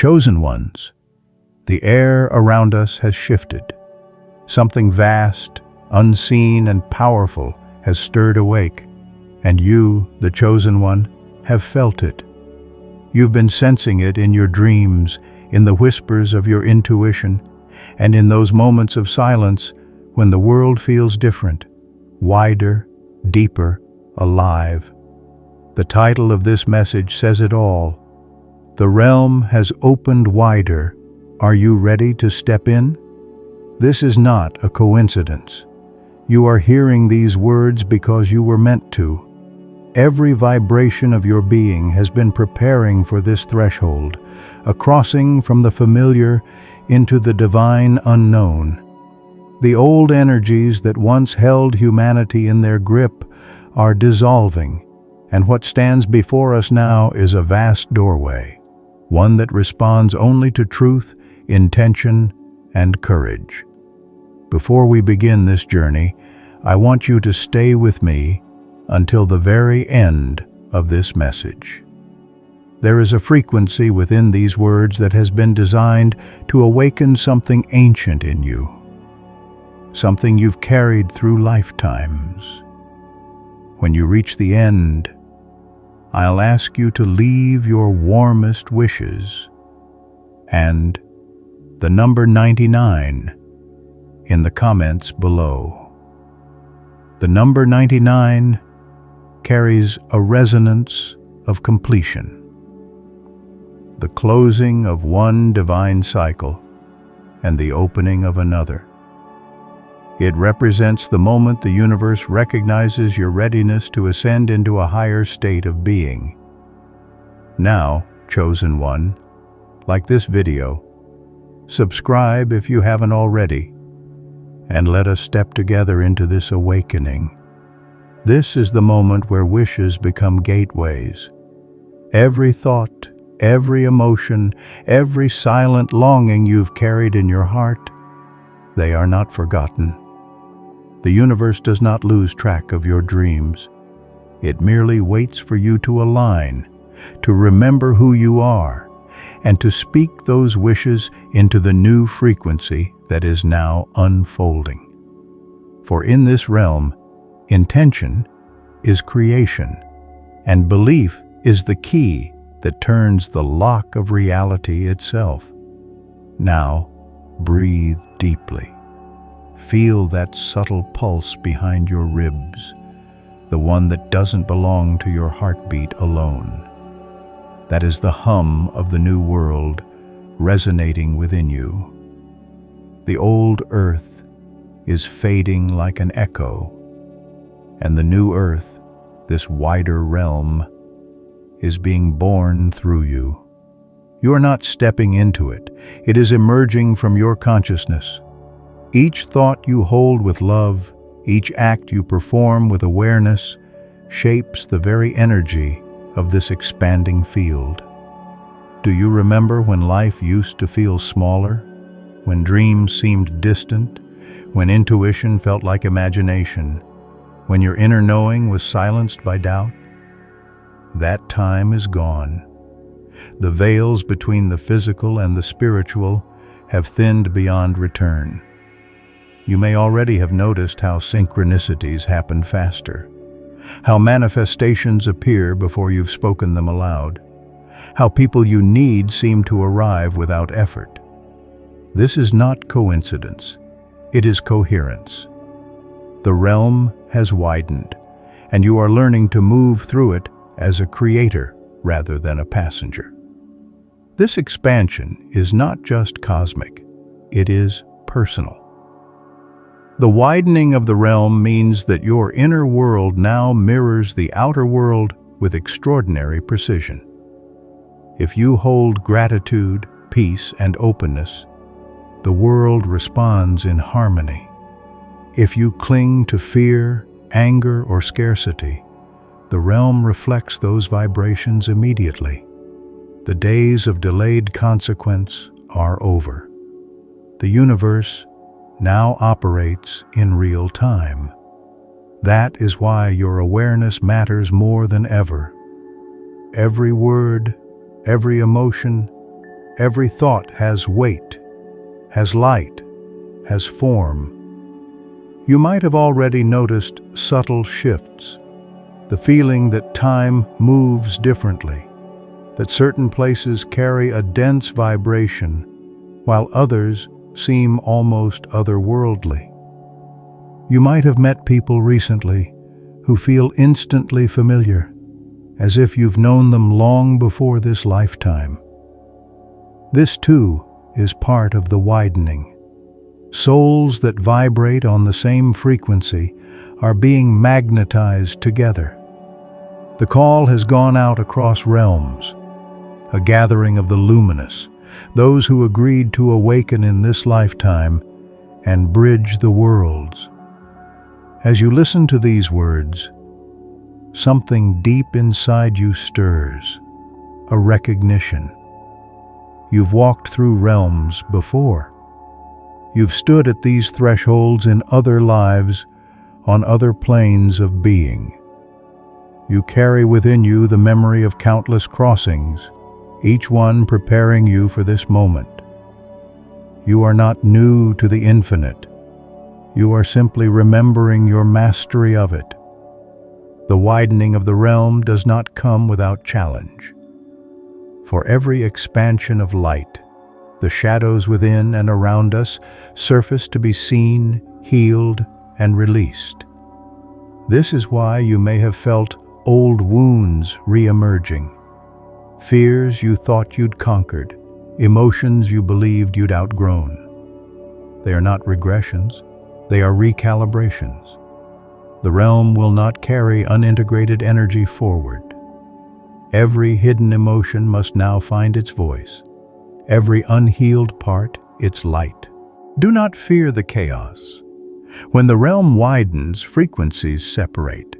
Chosen ones, the air around us has shifted. Something vast, unseen, and powerful has stirred awake, and you, the chosen one, have felt it. You've been sensing it in your dreams, in the whispers of your intuition, and in those moments of silence when the world feels different, wider, deeper, alive. The title of this message says it all. The realm has opened wider. Are you ready to step in? This is not a coincidence. You are hearing these words because you were meant to. Every vibration of your being has been preparing for this threshold, a crossing from the familiar into the divine unknown. The old energies that once held humanity in their grip are dissolving, and what stands before us now is a vast doorway, one that responds only to truth, intention, and courage. Before we begin this journey, I want you to stay with me until the very end of this message. There is a frequency within these words that has been designed to awaken something ancient in you, something you've carried through lifetimes. When you reach the end, I'll ask you to leave your warmest wishes and the number 99 in the comments below. The number 99 carries a resonance of completion, the closing of one divine cycle and the opening of another. It represents the moment the universe recognizes your readiness to ascend into a higher state of being. Now, chosen one, like this video, subscribe if you haven't already, and let us step together into this awakening. This is the moment where wishes become gateways. Every thought, every emotion, every silent longing you've carried in your heart, they are not forgotten. The universe does not lose track of your dreams. It merely waits for you to align, to remember who you are, and to speak those wishes into the new frequency that is now unfolding. For in this realm, intention is creation, and belief is the key that turns the lock of reality itself. Now, breathe deeply. Feel that subtle pulse behind your ribs, the one that doesn't belong to your heartbeat alone. That is the hum of the new world resonating within you. The old earth is fading like an echo, and the new earth, this wider realm, is being born through you. You are not stepping into it. It is emerging from your consciousness. Each thought you hold with love, each act you perform with awareness, shapes the very energy of this expanding field. Do you remember when life used to feel smaller, when dreams seemed distant, when intuition felt like imagination, when your inner knowing was silenced by doubt? That time is gone. The veils between the physical and the spiritual have thinned beyond return. You may already have noticed how synchronicities happen faster, how manifestations appear before you've spoken them aloud, how people you need seem to arrive without effort. This is not coincidence. It is coherence. The realm has widened, and you are learning to move through it as a creator rather than a passenger. This expansion is not just cosmic, it is personal. The widening of the realm means that your inner world now mirrors the outer world with extraordinary precision. If you hold gratitude, peace, and openness, the world responds in harmony. If you cling to fear, anger, or scarcity, the realm reflects those vibrations immediately. The days of delayed consequence are over. The universe now operates in real time. That is why your awareness matters more than ever. Every word, every emotion, Every thought has weight, has light, has form. You might have already noticed subtle shifts, the feeling that time moves differently, that certain places carry a dense vibration, while others seem almost otherworldly. You might have met people recently who feel instantly familiar, as if you've known them long before this lifetime. This too is part of the widening. Souls that vibrate on the same frequency are being magnetized together. The call has gone out across realms, a gathering of the luminous, those who agreed to awaken in this lifetime and bridge the worlds. As you listen to these words, something deep inside you stirs, a recognition. You've walked through realms before. You've stood at these thresholds in other lives, on other planes of being. You carry within you the memory of countless crossings, each one preparing you for this moment. You are not new to the infinite. You are simply remembering your mastery of it. The widening of the realm does not come without challenge. For every expansion of light, the shadows within and around us surface to be seen, healed, and released. This is why you may have felt old wounds re-emerging, fears you thought you'd conquered, emotions you believed you'd outgrown. They are not regressions, they are recalibrations. The realm will not carry unintegrated energy forward. Every hidden emotion must now find its voice, every unhealed part its light. Do not fear the chaos. When the realm widens, frequencies separate.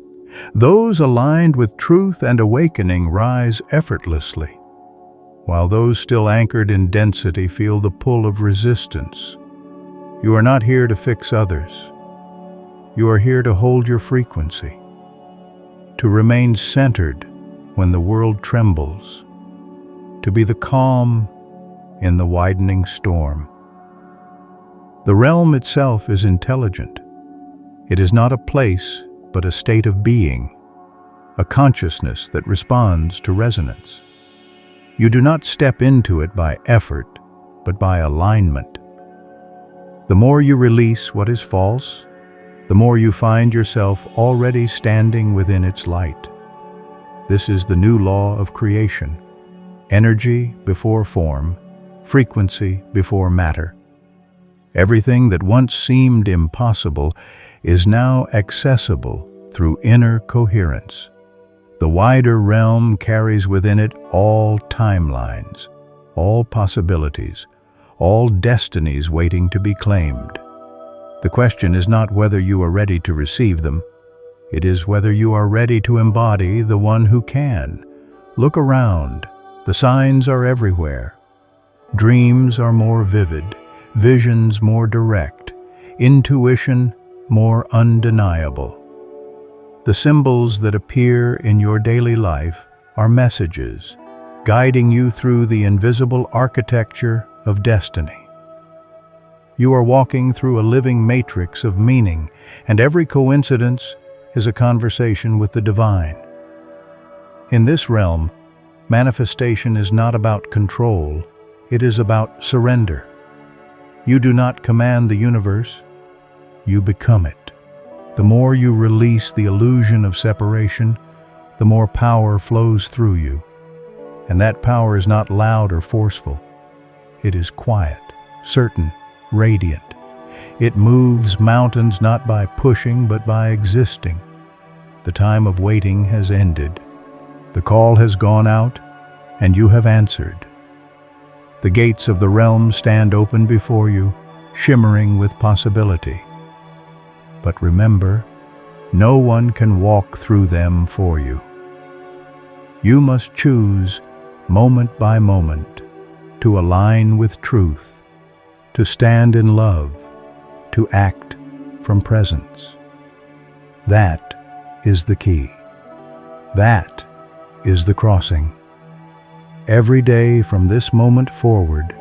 Those aligned with truth and awakening rise effortlessly, while those still anchored in density feel the pull of resistance. You are not here to fix others. You are here to hold your frequency, to remain centered when the world trembles, to be the calm in the widening storm. The realm itself is intelligent. It is not a place, but a state of being, a consciousness that responds to resonance. You do not step into it by effort, but by alignment. The more you release what is false, the more you find yourself already standing within its light. This is the new law of creation: energy before form, frequency before matter. Everything that once seemed impossible is now accessible through inner coherence. The wider realm carries within it all timelines, all possibilities, all destinies waiting to be claimed. The question is not whether you are ready to receive them. It is whether you are ready to embody the one who can. Look around. The signs are everywhere. Dreams are more vivid, visions more direct, intuition more undeniable. The symbols that appear in your daily life are messages, guiding you through the invisible architecture of destiny. You are walking through a living matrix of meaning, and every coincidence is a conversation with the divine. In this realm, manifestation is not about control, it is about surrender. You do not command the universe, you become it. The more you release the illusion of separation, the more power flows through you. And that power is not loud or forceful. It is quiet, certain, radiant. It moves mountains not by pushing, but by existing. The time of waiting has ended. The call has gone out, and you have answered. The gates of the realm stand open before you, shimmering with possibility. But remember, no one can walk through them for you. You must choose, moment by moment, to align with truth, to stand in love, to act from presence. That is the key. That is the crossing. Every day from this moment forward,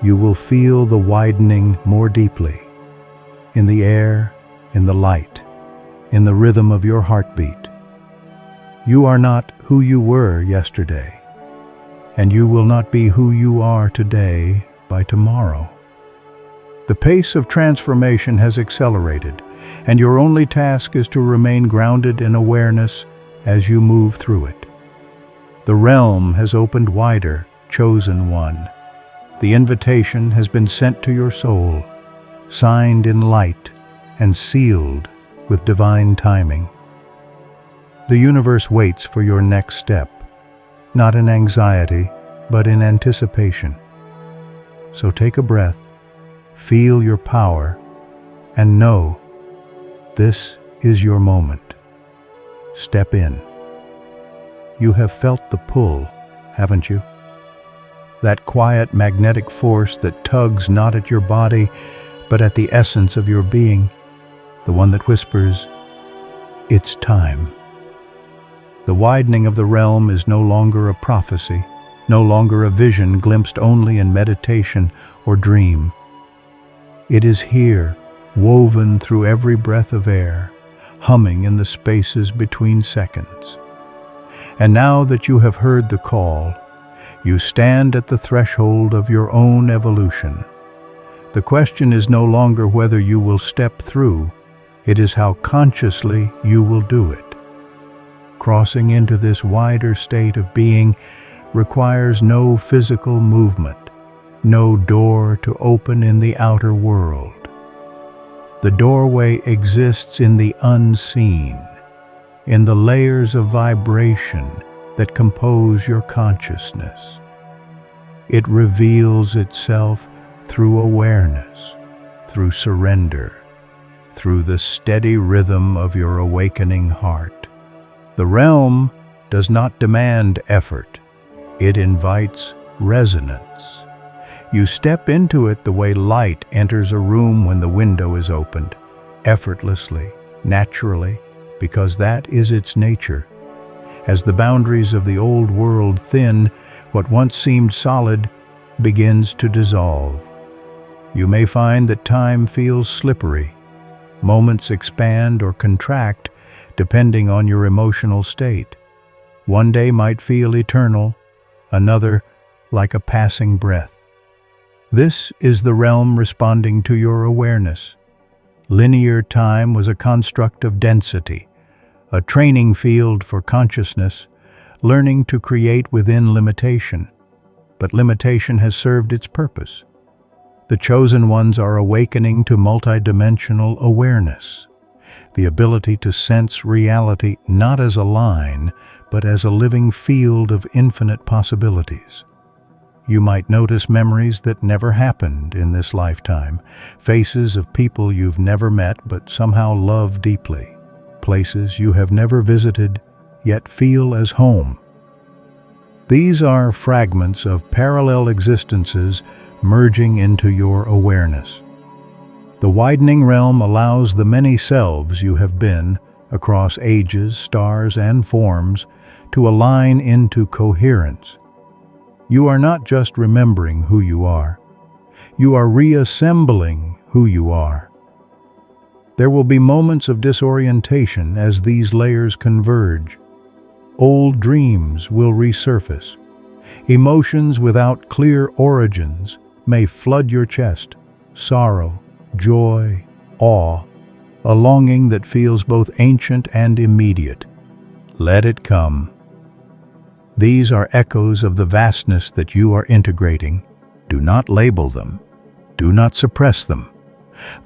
you will feel the widening more deeply, in the air, in the light, in the rhythm of your heartbeat. You are not who you were yesterday, and you will not be who you are today by tomorrow. The pace of transformation has accelerated, and your only task is to remain grounded in awareness as you move through it. The realm has opened wider, chosen one. The invitation has been sent to your soul, signed in light and sealed with divine timing. The universe waits for your next step, not in anxiety, but in anticipation. So take a breath, feel your power, and know this is your moment. Step in. You have felt the pull, haven't you? That quiet magnetic force that tugs not at your body, but at the essence of your being, the one that whispers, "It's time." The widening of the realm is no longer a prophecy, no longer a vision glimpsed only in meditation or dream. It is here, woven through every breath of air, humming in the spaces between seconds. And now that you have heard the call, you stand at the threshold of your own evolution. The question is no longer whether you will step through, it is how consciously you will do it. Crossing into this wider state of being requires no physical movement, no door to open in the outer world. The doorway exists in the unseen, in the layers of vibration that compose your consciousness. It reveals itself through awareness, through surrender, through the steady rhythm of your awakening heart. The realm does not demand effort. It invites resonance. You step into it the way light enters a room when the window is opened, effortlessly, naturally, because that is its nature. As the boundaries of the old world thin, what once seemed solid begins to dissolve. You may find that time feels slippery. Moments expand or contract depending on your emotional state. One day might feel eternal, another like a passing breath. This is the realm responding to your awareness. Linear time was a construct of density, a training field for consciousness, learning to create within limitation. But limitation has served its purpose. The chosen ones are awakening to multidimensional awareness, the ability to sense reality not as a line, but as a living field of infinite possibilities. You might notice memories that never happened in this lifetime, faces of people you've never met but somehow love deeply, places you have never visited yet feel as home. These are fragments of parallel existences merging into your awareness. The widening realm allows the many selves you have been, across ages, stars, and forms, to align into coherence. You are not just remembering who you are. You are reassembling who you are. There will be moments of disorientation as these layers converge. Old dreams will resurface. Emotions without clear origins may flood your chest. Sorrow, joy, awe, a longing that feels both ancient and immediate. Let it come. These are echoes of the vastness that you are integrating. Do not label them. Do not suppress them.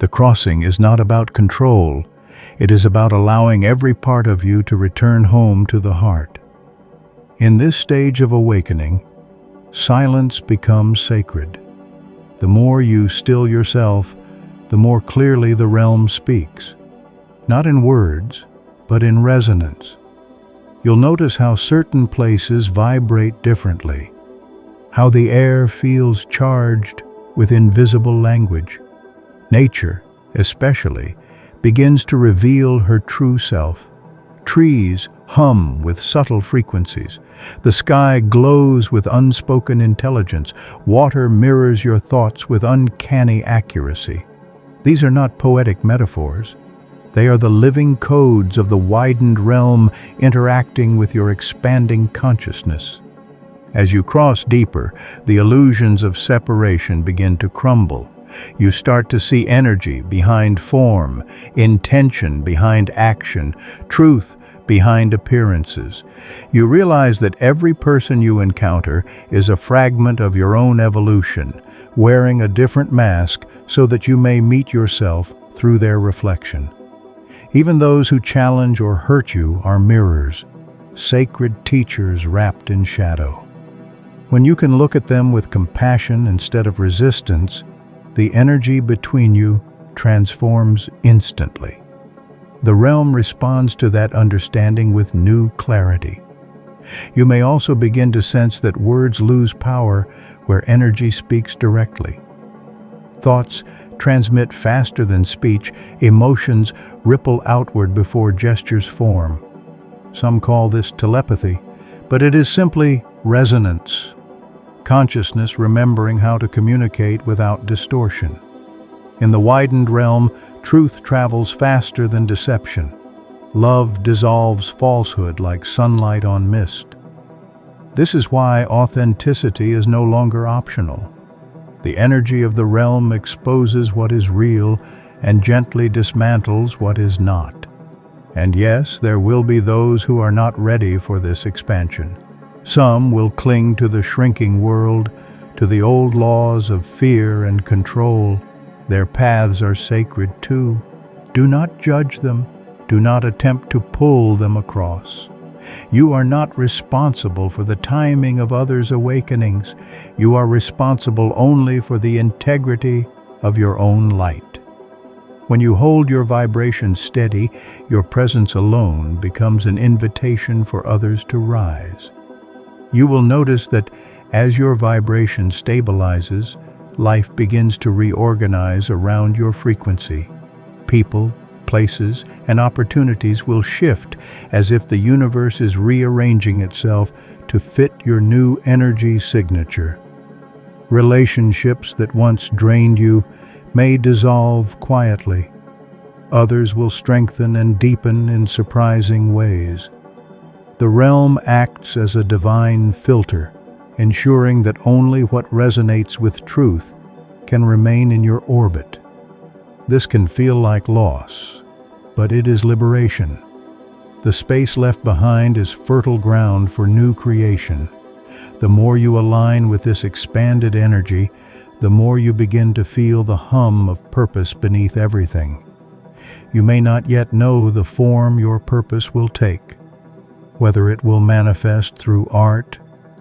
The crossing is not about control. It is about allowing every part of you to return home to the heart. In this stage of awakening, silence becomes sacred. The more you still yourself, the more clearly the realm speaks. Not in words, but in resonance. You'll notice how certain places vibrate differently, how the air feels charged with invisible language. Nature, especially, begins to reveal her true self. Trees hum with subtle frequencies. The sky glows with unspoken intelligence. Water mirrors your thoughts with uncanny accuracy. These are not poetic metaphors. They are the living codes of the widened realm interacting with your expanding consciousness. As you cross deeper, the illusions of separation begin to crumble. You start to see energy behind form, intention behind action, truth behind appearances. You realize that every person you encounter is a fragment of your own evolution, wearing a different mask so that you may meet yourself through their reflection. Even those who challenge or hurt you are mirrors, sacred teachers wrapped in shadow. When you can look at them with compassion instead of resistance, the energy between you transforms instantly. The realm responds to that understanding with new clarity. You may also begin to sense that words lose power where energy speaks directly. Thoughts transmit faster than speech, emotions ripple outward before gestures form. Some call this telepathy, but it is simply resonance. Consciousness remembering how to communicate without distortion. In the widened realm, truth travels faster than deception. Love dissolves falsehood like sunlight on mist. This is why authenticity is no longer optional. The energy of the realm exposes what is real and gently dismantles what is not. And yes, there will be those who are not ready for this expansion. Some will cling to the shrinking world, to the old laws of fear and control. Their paths are sacred too. Do not judge them. Do not attempt to pull them across. You are not responsible for the timing of others' awakenings. You are responsible only for the integrity of your own light. When you hold your vibration steady, your presence alone becomes an invitation for others to rise. You will notice that as your vibration stabilizes, life begins to reorganize around your frequency. People, places, and opportunities will shift as if the universe is rearranging itself to fit your new energy signature. Relationships that once drained you may dissolve quietly. Others will strengthen and deepen in surprising ways. The realm acts as a divine filter, ensuring that only what resonates with truth can remain in your orbit. This can feel like loss, but it is liberation. The space left behind is fertile ground for new creation. The more you align with this expanded energy, the more you begin to feel the hum of purpose beneath everything. You may not yet know the form your purpose will take, whether it will manifest through art,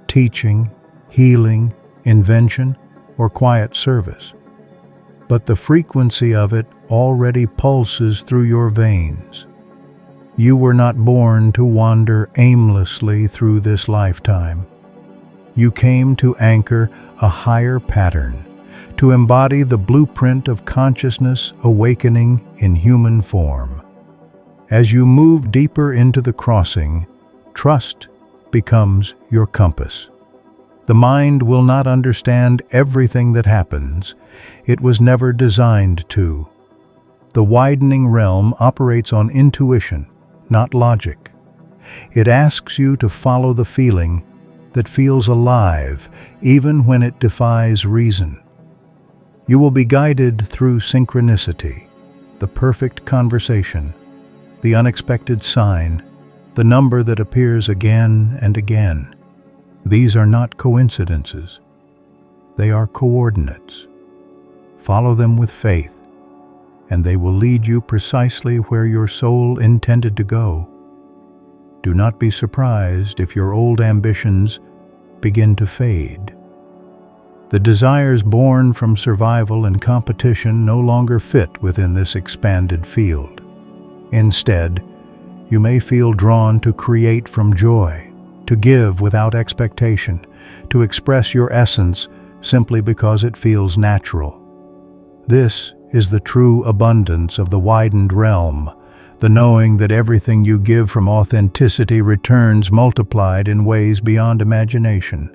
teaching, healing, invention, or quiet service. But the frequency of it already pulses through your veins. You were not born to wander aimlessly through this lifetime. You came to anchor a higher pattern, to embody the blueprint of consciousness awakening in human form. As you move deeper into the crossing, trust becomes your compass. The mind will not understand everything that happens. It was never designed to. The widening realm operates on intuition, not logic. It asks you to follow the feeling that feels alive, even when it defies reason. You will be guided through synchronicity, the perfect conversation, the unexpected sign, the number that appears again and again. These are not coincidences. They are coordinates. Follow them with faith, and they will lead you precisely where your soul intended to go. Do not be surprised if your old ambitions begin to fade. The desires born from survival and competition no longer fit within this expanded field. Instead, you may feel drawn to create from joy, to give without expectation, to express your essence simply because it feels natural. This is the true abundance of the widened realm, the knowing that everything you give from authenticity returns multiplied in ways beyond imagination.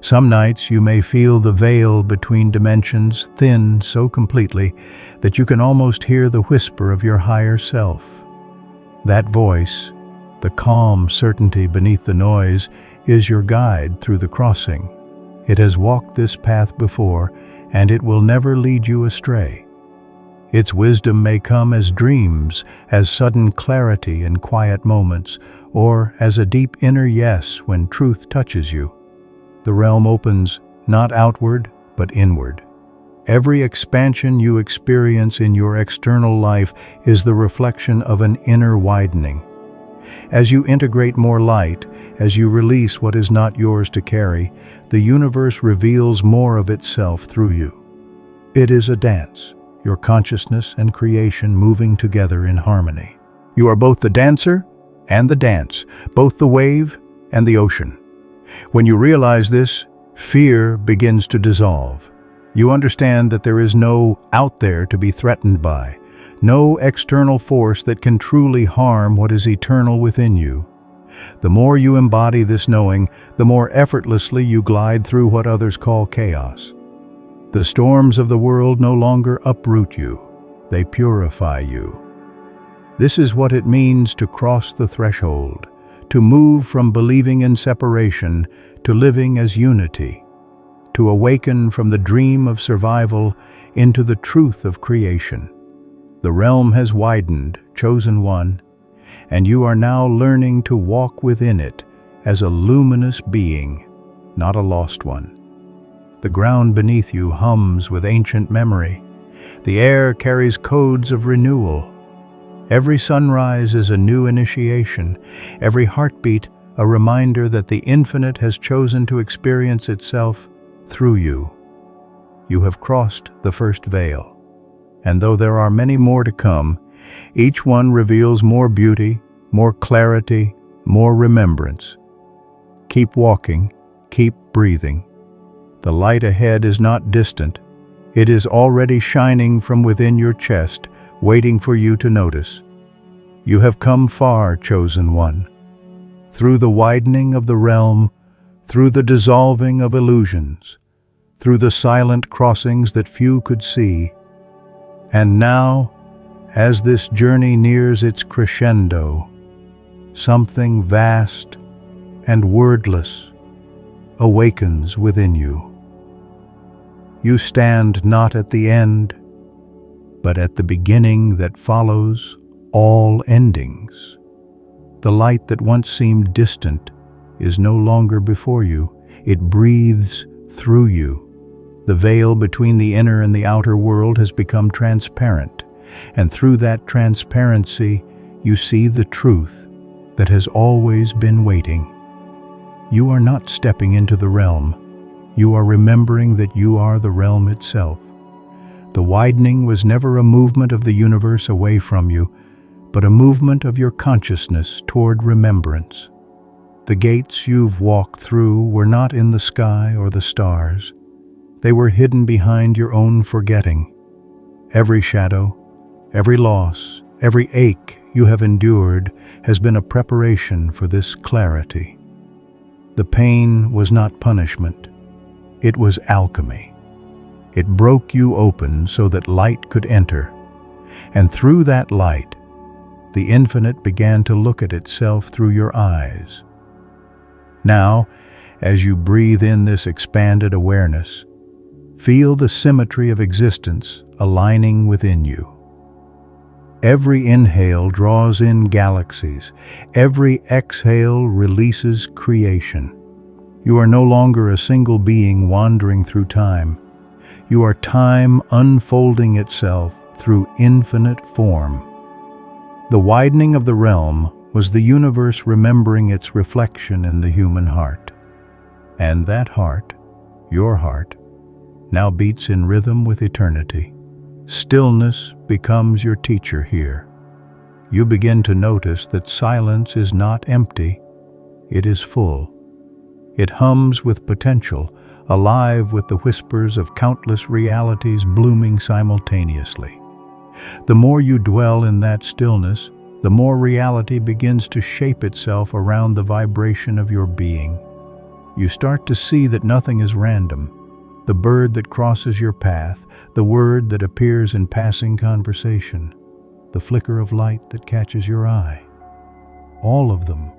Some nights you may feel the veil between dimensions thin so completely that you can almost hear the whisper of your higher self. That voice, the calm certainty beneath the noise, is your guide through the crossing. It has walked this path before, and it will never lead you astray. Its wisdom may come as dreams, as sudden clarity in quiet moments, or as a deep inner yes when truth touches you. The realm opens not outward, but inward. Every expansion you experience in your external life is the reflection of an inner widening. As you integrate more light, as you release what is not yours to carry, the universe reveals more of itself through you. It is a dance, your consciousness and creation moving together in harmony. You are both the dancer and the dance, both the wave and the ocean. When you realize this, fear begins to dissolve. You understand that there is no out there to be threatened by, no external force that can truly harm what is eternal within you. The more you embody this knowing, the more effortlessly you glide through what others call chaos. The storms of the world no longer uproot you, they purify you. This is what it means to cross the threshold, to move from believing in separation to living as unity, to awaken from the dream of survival into the truth of creation. The realm has widened, chosen one, and you are now learning to walk within it as a luminous being, not a lost one. The ground beneath you hums with ancient memory. The air carries codes of renewal. Every sunrise is a new initiation, every heartbeat a reminder that the infinite has chosen to experience itself through you. You have crossed the first veil, and though there are many more to come, each one reveals more beauty, more clarity, more remembrance. Keep walking, keep breathing. The light ahead is not distant. It is already shining from within your chest, waiting for you to notice. You have come far, chosen one. Through the widening of the realm, through the dissolving of illusions, through the silent crossings that few could see. And now, as this journey nears its crescendo, something vast and wordless awakens within you. You stand not at the end, but at the beginning that follows all endings. The light that once seemed distant is no longer before you. It breathes through you. The veil between the inner and the outer world has become transparent, and through that transparency you see the truth that has always been waiting. You are not stepping into the realm. You are remembering that you are the realm itself. The widening was never a movement of the universe away from you, but a movement of your consciousness toward remembrance. The gates you've walked through were not in the sky or the stars. They were hidden behind your own forgetting. Every shadow, every loss, every ache you have endured has been a preparation for this clarity. The pain was not punishment. It was alchemy. It broke you open so that light could enter, and through that light, the infinite began to look at itself through your eyes. Now, as you breathe in this expanded awareness, feel the symmetry of existence aligning within you. Every inhale draws in galaxies. Every exhale releases creation. You are no longer a single being wandering through time. You are time unfolding itself through infinite form. The widening of the realm was the universe remembering its reflection in the human heart. And that heart, your heart, now beats in rhythm with eternity. Stillness becomes your teacher here. You begin to notice that silence is not empty, it is full. It hums with potential, alive with the whispers of countless realities blooming simultaneously. The more you dwell in that stillness, the more reality begins to shape itself around the vibration of your being. You start to see that nothing is random. The bird that crosses your path, the word that appears in passing conversation, the flicker of light that catches your eye. All of them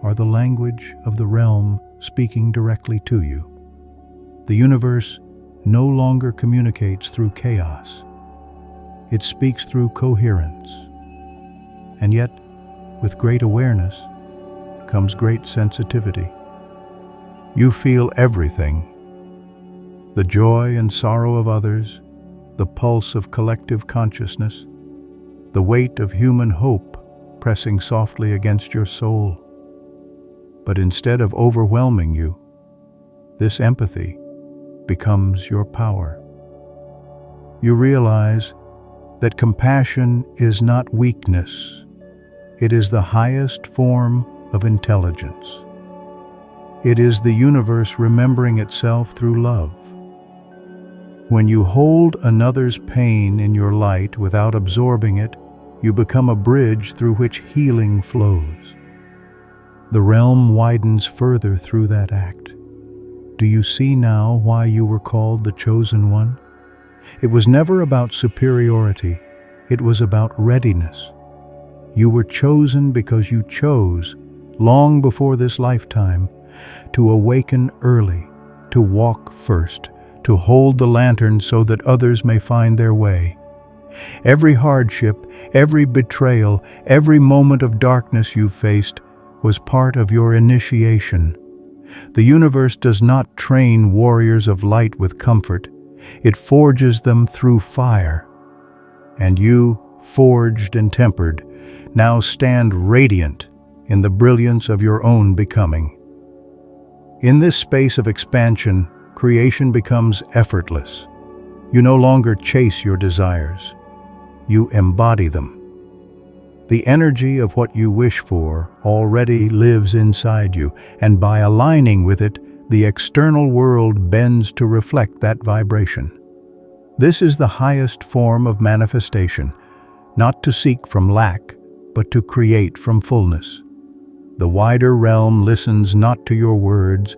are the language of the realm speaking directly to you. The universe no longer communicates through chaos. It speaks through coherence. And yet, with great awareness comes great sensitivity. You feel everything: the joy and sorrow of others, the pulse of collective consciousness, the weight of human hope pressing softly against your soul. But instead of overwhelming you, this empathy becomes your power. You realize that compassion is not weakness. It is the highest form of intelligence. It is the universe remembering itself through love. When you hold another's pain in your light without absorbing it, you become a bridge through which healing flows. The realm widens further through that act. Do you see now why you were called the Chosen One? It was never about superiority. It was about readiness. You were chosen because you chose, long before this lifetime, to awaken early, to walk first, to hold the lantern so that others may find their way. Every hardship, every betrayal, every moment of darkness you faced was part of your initiation. The universe does not train warriors of light with comfort. It forges them through fire. And you, forged and tempered, now stand radiant in the brilliance of your own becoming. In this space of expansion, creation becomes effortless. You no longer chase your desires. You embody them. The energy of what you wish for already lives inside you, and by aligning with it, the external world bends to reflect that vibration. This is the highest form of manifestation, not to seek from lack, but to create from fullness. The wider realm listens not to your words,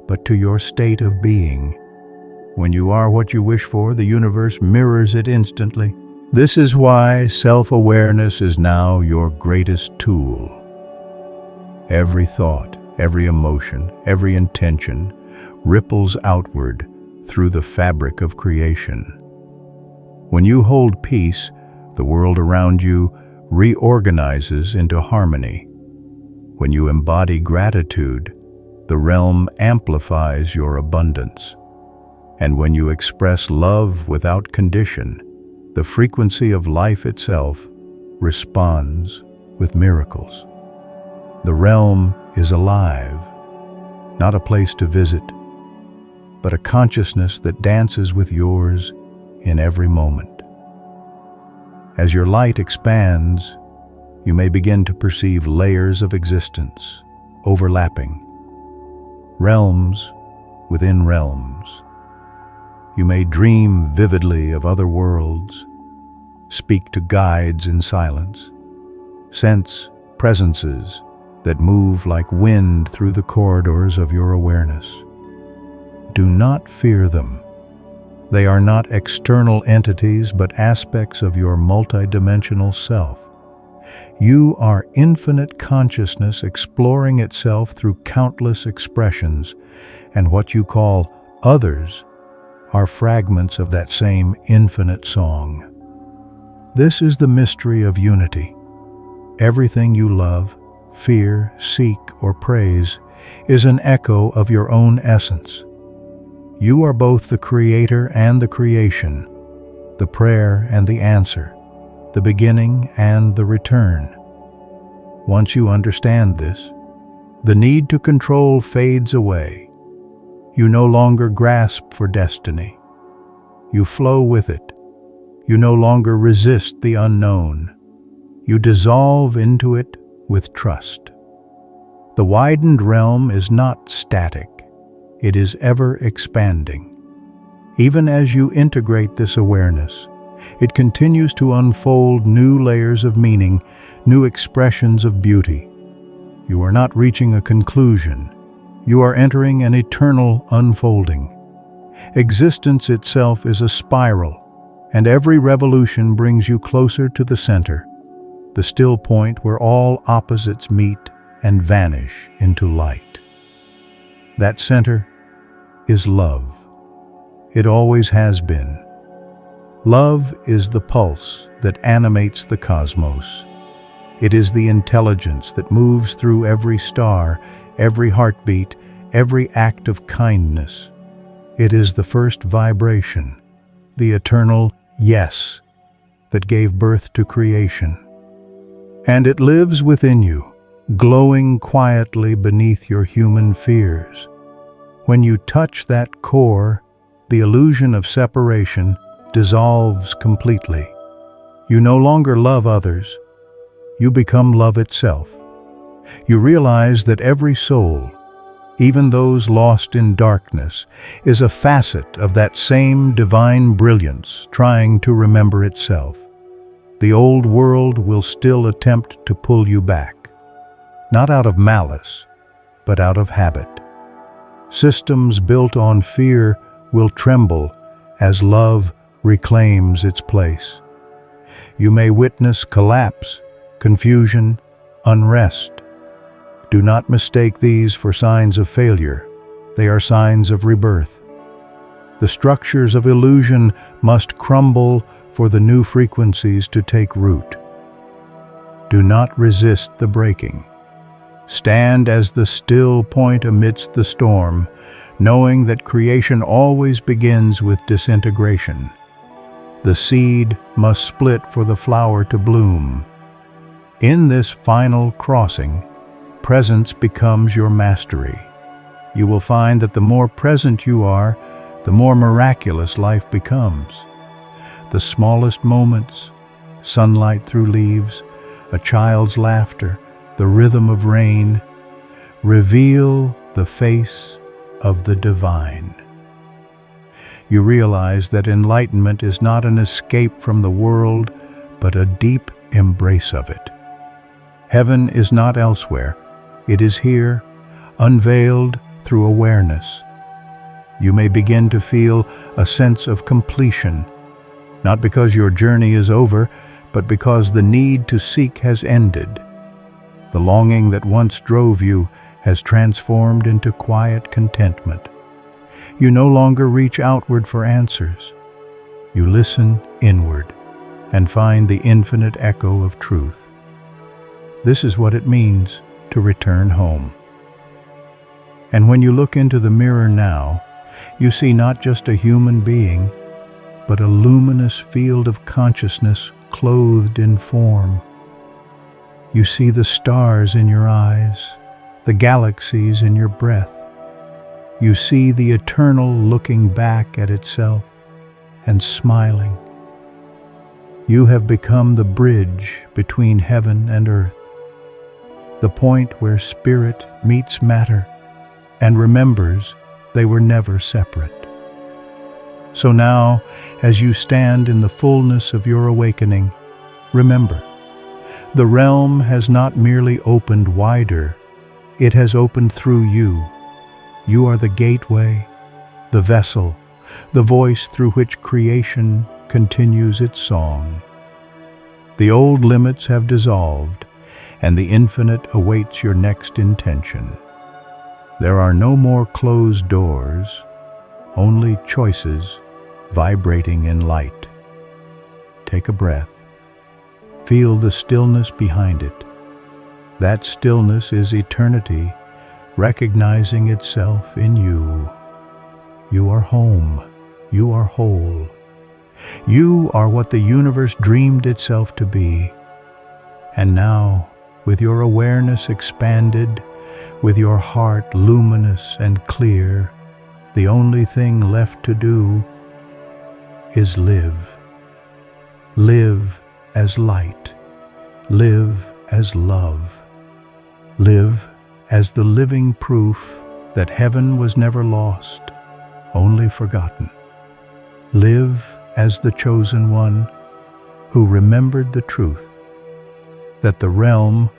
but to your state of being. When you are what you wish for, the universe mirrors it instantly. This is why self-awareness is now your greatest tool. Every thought, every emotion, every intention ripples outward through the fabric of creation. When you hold peace, the world around you reorganizes into harmony. When you embody gratitude, the realm amplifies your abundance. And when you express love without condition, the frequency of life itself responds with miracles. The realm is alive, not a place to visit, but a consciousness that dances with yours in every moment. As your light expands, you may begin to perceive layers of existence overlapping, realms within realms. You may dream vividly of other worlds, speak to guides in silence, sense presences that move like wind through the corridors of your awareness. Do not fear them. They are not external entities, but aspects of your multidimensional self. You are infinite consciousness exploring itself through countless expressions, and what you call others are fragments of that same infinite song. This is the mystery of unity. Everything you love, fear, seek, or praise is an echo of your own essence. You are both the creator and the creation, the prayer and the answer, the beginning and the return. Once you understand this, the need to control fades away. You no longer grasp for destiny. You flow with it. You no longer resist the unknown. You dissolve into it with trust. The widened realm is not static. It is ever expanding. Even as you integrate this awareness, It continues to unfold new layers of meaning, new expressions of beauty. You are not reaching a conclusion. You are entering an eternal unfolding. Existence itself is a spiral, and every revolution brings you closer to the center, the still point where all opposites meet and vanish into light. That center is love. It always has been. Love is the pulse that animates the cosmos. It is the intelligence that moves through every star, every heartbeat, every act of kindness. It is the first vibration, the eternal yes, that gave birth to creation. And it lives within you, glowing quietly beneath your human fears. When you touch that core, the illusion of separation dissolves completely. You no longer love others. You become love itself. You realize that every soul, even those lost in darkness, is a facet of that same divine brilliance trying to remember itself. The old world will still attempt to pull you back, not out of malice, but out of habit. Systems built on fear will tremble as love reclaims its place. You may witness collapse, confusion, unrest. Do not mistake these for signs of failure. They are signs of rebirth. The structures of illusion must crumble for the new frequencies to take root. Do not resist the breaking. Stand as the still point amidst the storm, knowing that creation always begins with disintegration. The seed must split for the flower to bloom. In this final crossing, presence becomes your mastery. You will find that the more present you are, the more miraculous life becomes. The smallest moments, sunlight through leaves, a child's laughter, the rhythm of rain, reveal the face of the divine. You realize that enlightenment is not an escape from the world, but a deep embrace of it. Heaven is not elsewhere. It is here, unveiled through awareness. You may begin to feel a sense of completion, not because your journey is over, but because the need to seek has ended. The longing that once drove you has transformed into quiet contentment. You no longer reach outward for answers. You listen inward and find the infinite echo of truth. This is what it means to return home. And when you look into the mirror now, you see not just a human being, but a luminous field of consciousness clothed in form. You see the stars in your eyes, the galaxies in your breath. You see the eternal looking back at itself and smiling. You have become the bridge between heaven and earth, the point where spirit meets matter and remembers they were never separate. So now, as you stand in the fullness of your awakening, remember, the realm has not merely opened wider, it has opened through you. You are the gateway, the vessel, the voice through which creation continues its song. The old limits have dissolved, and the infinite awaits your next intention. There are no more closed doors, only choices vibrating in light. Take a breath. Feel the stillness behind it. That stillness is eternity, recognizing itself in you. You are home. You are whole. You are what the universe dreamed itself to be. And now, with your awareness expanded, with your heart luminous and clear, the only thing left to do is live. Live as light. Live as love. Live as the living proof that heaven was never lost, only forgotten. Live as the chosen one who remembered the truth that the realm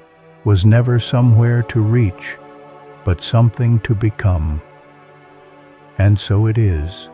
was never somewhere to reach, but something to become. And so it is.